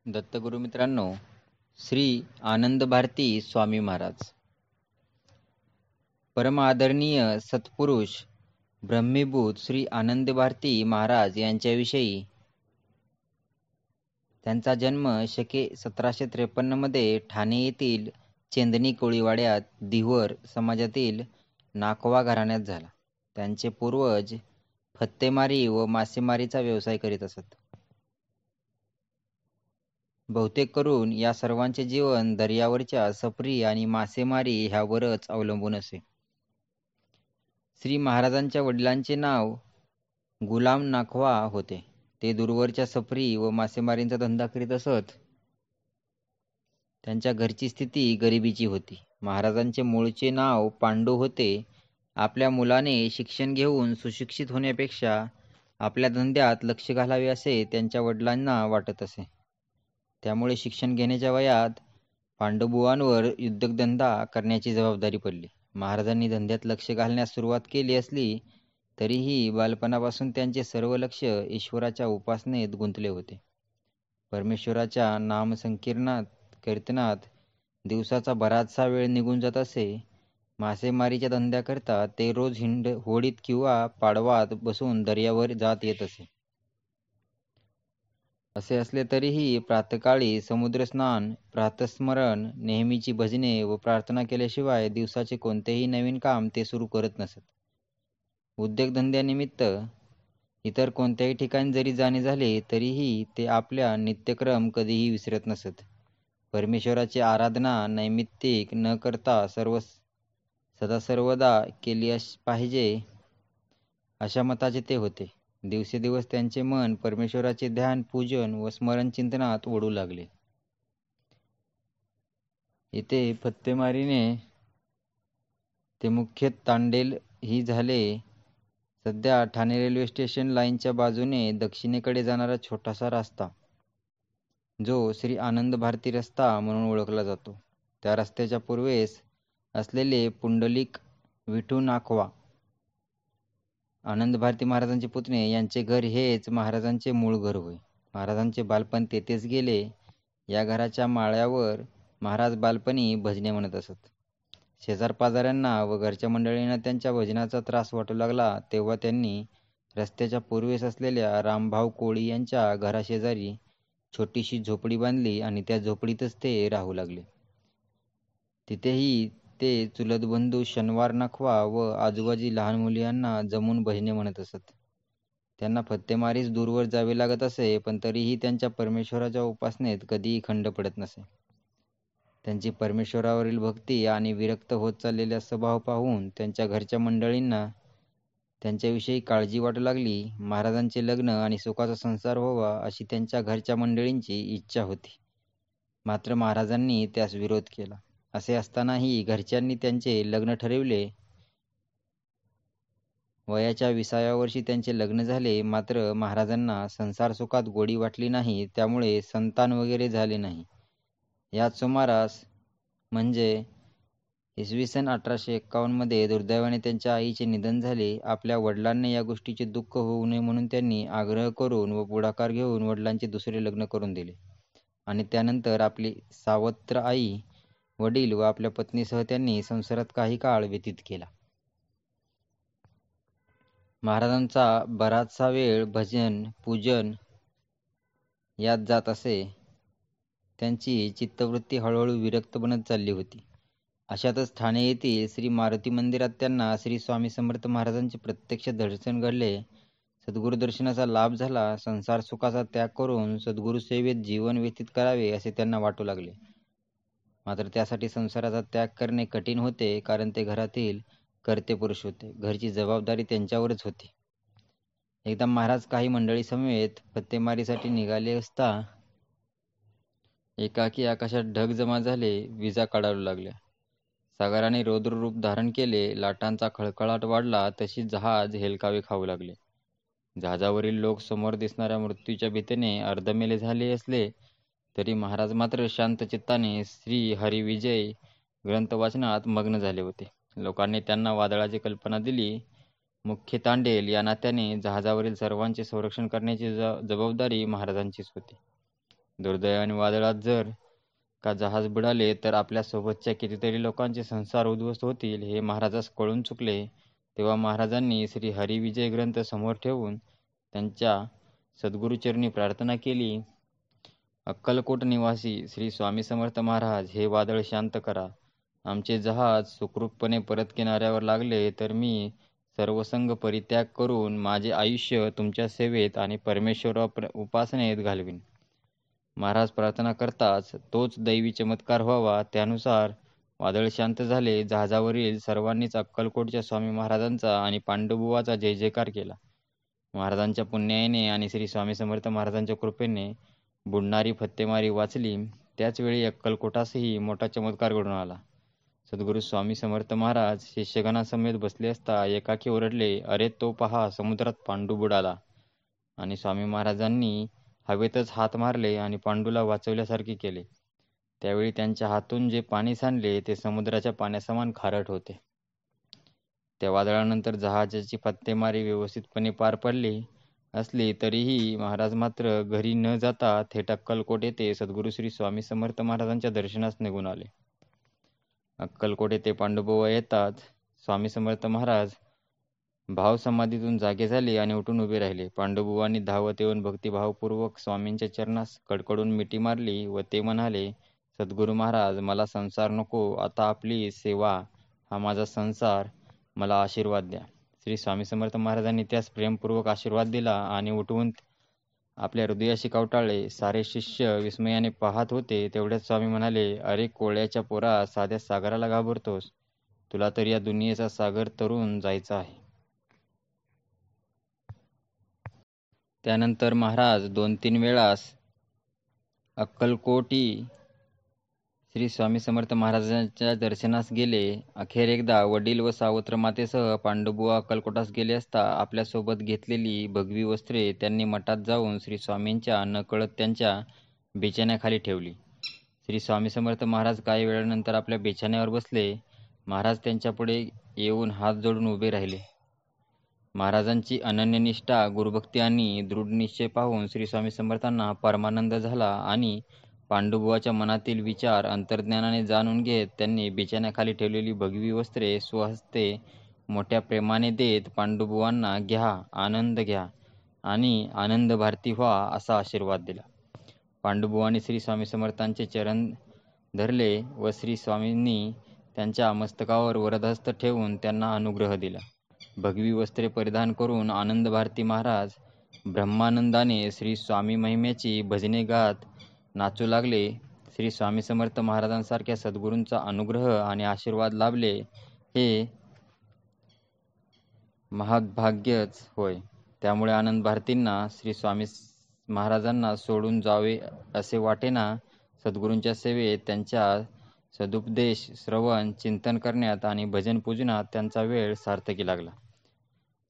दत्तगुरु मित्रांनो, श्री आनंद भारती स्वामी महाराज, परम आदरणीय सत्पुरुष ब्रह्मीभूत श्री आनंद भारती महाराज यांच्याविषयी. त्यांचा जन्म शके 1753 मध्ये ठाणे येथील चेंदणी कोळीवाड्यात दिवर समाजातील नाखवा घराण्यात झाला. त्यांचे पूर्वज फत्तेमारी व मासेमारीचा व्यवसाय करीत असत. बहुतेक करून या सर्वांचे जीवन दर्यावरच्या सफरी आणि मासेमारी ह्यावरच अवलंबून असे. श्री महाराजांच्या वडिलांचे नाव गुलाम नाखवा होते. ते दूरवरच्या सफरी व मासेमारीचा धंदा करीत असत. त्यांच्या घरची स्थिती गरिबीची होती. महाराजांचे मूळचे नाव पांडू होते. आपल्या मुलाने शिक्षण घेऊन सुशिक्षित होण्यापेक्षा आपल्या धंद्यात लक्ष घालावे असे त्यांच्या वडिलांना वाटत असे. त्यामुळे शिक्षण घेण्याच्या वयात पांडुबुवांवर उद्योगधंदा करण्याची जबाबदारी पडली. महाराजांनी धंद्यात लक्ष घालण्यास सुरुवात केली असली तरीही बालपणापासून त्यांचे सर्व लक्ष ईश्वराच्या उपासनेत गुंतले होते. परमेश्वराच्या नामसंकीर्तनात कीर्तनात दिवसाचा बराचसा वेळ निघून जात असे. मासेमारीच्या धंद्याकरता ते रोज होडीत किंवा पाडवात बसून दर्यावर जात येत असे. असे असले तरीही प्रातःकाळी समुद्रस्नान, प्रातस्मरण, नेहमीची भजने व प्रार्थना केल्याशिवाय दिवसाचे कोणतेही नवीन काम ते सुरू करत नसत. उद्योगधंद्यानिमित्त इतर कोणत्याही ठिकाणी जरी जाणे झाले तरीही ते आपल्या नित्यक्रम कधीही विसरत नसत. परमेश्वराची आराधना नैमित्तिक न करता सदा सर्वदा केली पाहिजे अशा मताचे ते होते. दिवसेदिवस त्यांचे मन परमेश्वराचे ध्यान, पूजन व स्मरण चिंतनात ओढू लागले. इथे फत्तेमारीने ते मुख्य तांडेल ही झाले. सध्या ठाणे रेल्वे स्टेशन लाईनच्या बाजूने दक्षिणेकडे जाणारा छोटासा रस्ता, जो श्री आनंद भारती रस्ता म्हणून ओळखला जातो, त्या रस्त्याच्या पूर्वेस असलेले पुंडलिक विठू नाखवा, आनंद भारती महाराजांचे पुतणे, यांचे घर हेच महाराजांचे मूळ घर होय. महाराजांचे बालपण तेथेच गेले. या घराच्या माळ्यावर महाराज बालपणी भजने म्हणत असत. शेजारपाजाऱ्यांना व घरच्या मंडळींना त्यांच्या भजनाचा त्रास वाटू लागला तेव्हा त्यांनी रस्त्याच्या पूर्वेस असलेल्या रामभाऊ कोळी यांच्या घराशेजारी छोटीशी झोपडी बांधली आणि त्या झोपडीतच ते राहू लागले. तिथेही ते चुलत बंधू शनिवार नाखवा व आजोबाजी लहान मुलांना जमून भजने म्हणत असत. त्यांना फत्तेमारीस दूरवर जावे लागत असे, पण तरीही त्यांच्या परमेश्वराच्या उपासनेत कधीही खंड पडत नसे. त्यांची परमेश्वरावरील भक्ती आणि विरक्त होत चाललेला स्वभाव पाहून त्यांच्या घरच्या मंडळींना त्यांच्याविषयी काळजी वाटू लागली. महाराजांचे लग्न आणि सुखाचा संसार व्हावा अशी त्यांच्या घरच्या मंडळींची इच्छा होती. मात्र महाराजांनी त्यास विरोध केला. असे असतानाही घरच्यांनी त्यांचे लग्न ठरविले. वयाच्या 20व्या वर्षी त्यांचे लग्न झाले. मात्र महाराजांना संसार सुखात गोडी वाटली नाही. त्यामुळे संतान वगैरे झाले नाही. याच सुमारास म्हणजे इसवी सन 1851 मध्ये दुर्दैवाने त्यांच्या आईचे निधन झाले. आपल्या वडिलांना या गोष्टीचे दुःख होऊ नये म्हणून त्यांनी आग्रह करून व पुढाकार घेऊन वडिलांचे दुसरे लग्न करून दिले आणि त्यानंतर आपली सावत्र आई, वडील व आपल्या पत्नीसह त्यांनी संसारात काही काळ व्यतीत केला. महाराजांचा बराचसा वेळ भजन, पूजन यात जात असे. त्यांची चित्तवृत्ती हळूहळू विरक्त बनत चालली होती. अशातच ठाणे येथील श्री मारुती मंदिरात त्यांना श्री स्वामी समर्थ महाराजांचे प्रत्यक्ष दर्शन घडले. सद्गुरू दर्शनाचा लाभ झाला. संसार सुखाचा त्याग करून सद्गुरू सेवेत जीवन व्यतीत करावे असे त्यांना वाटू लागले. मात्र त्यासाठी संसाराचा त्याग करणे कठीण होते, कारण ते घरातील कर्ते पुरुष होते. घरची जबाबदारी त्यांच्यावरच होती. एकदा महाराज काही मंडळी समेत फत्तेमारीसाठी निघाले असता एकाकी आकाशात ढग जमा झाले. विजा कडाडू लागल्या. सागराने रौद्र रूप धारण केले. लाटांचा खळखळाट वाढला. तशी जहाज हेलकावे खाऊ लागले. जहाजावरील लोक समोर दिसणाऱ्या मृत्यूच्या भीतीने अर्धमेले झाले असले तरी महाराज मात्र शांत चित्ताने श्री हरिविजय ग्रंथ वाचनात मग्न झाले होते. लोकांनी त्यांना वादळाची कल्पना दिली. मुख्य तांडेल या नात्याने जहाजावरील सर्वांचे संरक्षण करण्याची जबाबदारी महाराजांचीच होती. दुर्दैवाने वादळात जर का जहाज बुडाले तर आपल्या सोबतच्या कितीतरी लोकांचे संसार उद्ध्वस्त होतील हे महाराजास कळून चुकले. तेव्हा महाराजांनी श्री हरिविजय ग्रंथ समोर ठेवून त्यांच्या सद्गुरुचरणी प्रार्थना केली. अक्कलकोट निवासी श्री स्वामी समर्थ महाराज, हे वादळ शांत करा. आमचे जहाज सुखरूपपणे परत किनाऱ्यावर लागले तर मी सर्वसंग परित्याग करून माझे आयुष्य तुमच्या सेवेत आणि परमेश्वर उपासनेत घालवीन. महाराज प्रार्थना करताच तोच दैवी चमत्कार व्हावा. त्यानुसार वादळ शांत झाले. जहाजावरील सर्वांनीच अक्कलकोटच्या स्वामी महाराजांचा आणि पांडुबुवाचा जय जयकार केला. महाराजांच्या पुण्याईने आणि श्री स्वामी समर्थ महाराजांच्या कृपेने बुडणारी फत्तेमारी वाचली. त्याचवेळी अक्कलकोटासही मोठा चमत्कार घडून आला. सद्गुरू स्वामी समर्थ महाराज शिष्यगणासमेत बसले असता एकाकी ओरडले, अरे तो पहा, समुद्रात पांडू बुडाला. आणि स्वामी महाराजांनी हवेतच हात मारले आणि पांडूला वाचवल्यासारखे केले. त्यावेळी त्यांच्या हातून जे पाणी सांडले ते समुद्राच्या पाण्यासमान खारट होते. त्या वादळानंतर जहाजाची फत्तेमारी व्यवस्थितपणे पार पडली असली तरीही महाराज मात्र घरी न जाता थेट अक्कलकोट येथे सद्गुरू श्री स्वामी समर्थ महाराजांच्या दर्शनास निघून आले. अक्कलकोट येथे पांडुबुवा येताच स्वामी समर्थ महाराज भावसमाधीतून जागे झाले आणि उठून उभे राहिले. पांडुबुवांनी धावत येऊन भक्तिभावपूर्वक स्वामींच्या चरणास कडकडून मिठी मारली व ते म्हणाले, सद्गुरू महाराज, मला संसार नको, आता आपली सेवा हा माझा संसार, मला आशीर्वाद द्या. श्री स्वामी समर्थ महाराजांनी त्यास प्रेमपूर्वक आशीर्वाद दिला आणि उठवून आपल्या हृदयाशी कवटाळले. सारे शिष्य विस्मयाने पाहत होते. तेवढ्यात स्वामी म्हणाले, अरे कोळ्याच्या पोरा, साध्या सागराला घाबरतोस? तुला तर या दुनियेचा सागर तरून जायचा आहे. त्यानंतर महाराज 2-3 वेळास अक्कलकोटी श्री स्वामी समर्थ महाराजांच्या दर्शनास गेले. अखेर एकदा वडील व सावत्र मातेसह पांडुबुवा अक्कलकोटास गेले असता आपल्यासोबत घेतलेली भगवी वस्त्रे त्यांनी मठात जाऊन श्री स्वामींच्या नकळत त्यांच्या बिछाण्याखाली ठेवली. श्री स्वामी समर्थ महाराज काही वेळानंतर आपल्या बिछाण्यावर बसले. महाराज त्यांच्यापुढे येऊन हात जोडून उभे राहिले. महाराजांची अनन्य निष्ठा, गुरुभक्ती आणि दृढ निश्चय पाहून श्री स्वामी समर्थांना परमानंद झाला आणि पांडुबुवाच्या मनातील विचार अंतर्ज्ञानाने जाणून घेत त्यांनी बिछाण्याखाली ठेवलेली भगवी वस्त्रे स्वहस्ते मोठ्या प्रेमाने देत पांडुबुवांना घ्या, आनंद घ्या आणि आनंद भारती व्हा असा आशीर्वाद दिला. पांडुबुवांनी श्री स्वामी समर्थांचे चरण धरले व श्री स्वामींनी त्यांच्या मस्तकावर वरदहस्त ठेवून त्यांना अनुग्रह दिला. भगवी वस्त्रे परिधान करून आनंद भारती महाराज ब्रह्मानंदाने श्री स्वामी महिमेची भजने गात नाचू लागले. श्री स्वामी समर्थ महाराजांसारख्या सद्गुरूंचा अनुग्रह आणि आशीर्वाद लाभले हे महद्भाग्यच होय. त्यामुळे आनंद भारतींना श्री स्वामी महाराजांना सोडून जावे असे वाटेना. सद्गुरूंच्या सेवेत, त्यांच्या सदुपदेश श्रवण चिंतन करण्यात आणि भजन पूजनात त्यांचा वेळ सार्थकी लागला.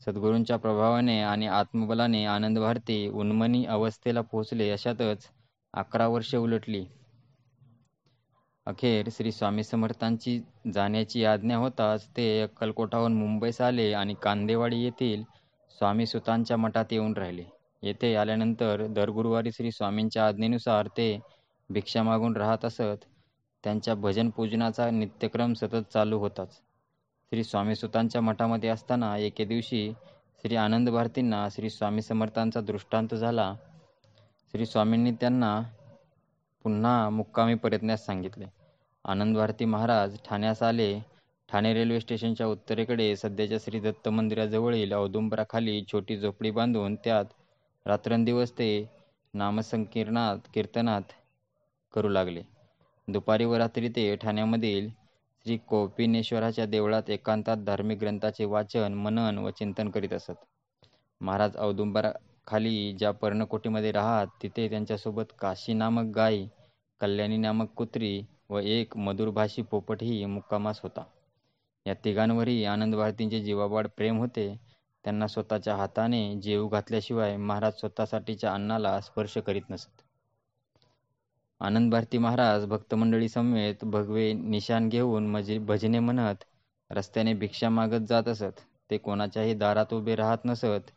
सद्गुरूंच्या प्रभावाने आणि आत्मबलाने आनंद भारती उन्मनी अवस्थेला पोहोचले. अशातच 11 वर्षे उलटली. अखेर श्री स्वामी समर्थांची जाण्याची आज्ञा होताच ते अक्कलकोटाहून मुंबईस आले आणि कांदेवाडी येथील स्वामी सुतांच्या मठात येऊन राहिले. येथे आल्यानंतर दर गुरुवारी श्री स्वामींच्या आज्ञेनुसार ते भिक्षा मागून राहत असत. त्यांच्या भजन पूजनाचा नित्यक्रम सतत चालू होताच. श्री स्वामी सुतांच्या मठामध्ये असताना एके दिवशी श्री आनंद भारतींना श्री स्वामी समर्थांचा दृष्टांत झाला. श्री स्वामींनी त्यांना पुन्हा मुक्कामी परतण्यास सांगितले. आनंद भारती महाराज ठाण्यास आले. ठाणे रेल्वे स्टेशनच्या उत्तरेकडे सध्याच्या श्री दत्त मंदिराजवळील औदुंबराखाली छोटी झोपडी बांधून त्यात रात्रंदिवस ते कीर्तनात करू लागले. दुपारी व रात्री ते ठाण्यामधील श्री कौपिनेश्वराच्या देवळात एकांतात धार्मिक ग्रंथाचे वाचन, मनन व चिंतन करीत असत. महाराज औदुंबराखाली ज्या पर्णकोटीमध्ये राहत तिथे त्यांच्यासोबत काशी नामक गाय, कल्याणी नामक कुत्री व एक मधुरभाषी पोपटही मुक्कामास होता. या तिघांवरही आनंद भारतींचे जीवाबाड प्रेम होते. त्यांना स्वतःच्या हाताने जेवू घातल्याशिवाय महाराज स्वतःसाठीच्या अन्नाला स्पर्श करीत नसत. आनंद भारती महाराज भक्तमंडळी समेत भगवे निशाण घेऊन भजने म्हणत रस्त्याने भिक्षा मागत जात असत. ते कोणाच्याही दारात उभे राहत नसत.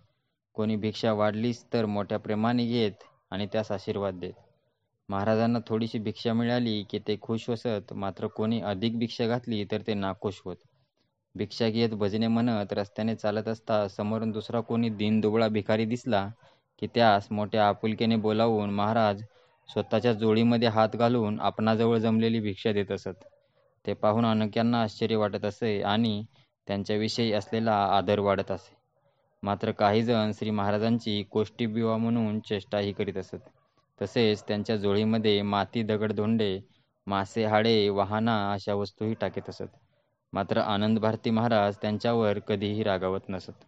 कोणी भिक्षा वाढलीच तर मोठ्या प्रेमाने घेत आणि त्यास आशीर्वाद देत. महाराजांना थोडीशी भिक्षा मिळाली की ते खुश होसत, मात्र कोणी अधिक भिक्षा घातली तर ते नाखुश होत. भिक्षा घेत भजने म्हणत रस्त्याने चालत असता समोरून दुसरा कोणी दीनदुबळा भिकारी दिसला की त्यास मोठ्या आपुलकीने बोलावून महाराज स्वतःच्या जोळीमध्ये हात घालून आपणाजवळ जमलेली भिक्षा देत असत. ते पाहून अनेकांना आश्चर्य वाटत असे आणि त्यांच्याविषयी असलेला आदर वाढत असे. मात्र काही जण श्री महाराजांची कोष्टीबिवा म्हणून चेष्टाही करीत असत. तसेच त्यांच्या जोळीमध्ये माती, दगडधोंडे, मासे, हाडे, वाहना अशा वस्तूही टाकीत असत. मात्र आनंद भारती महाराज त्यांच्यावर कधीही रागावत नसत.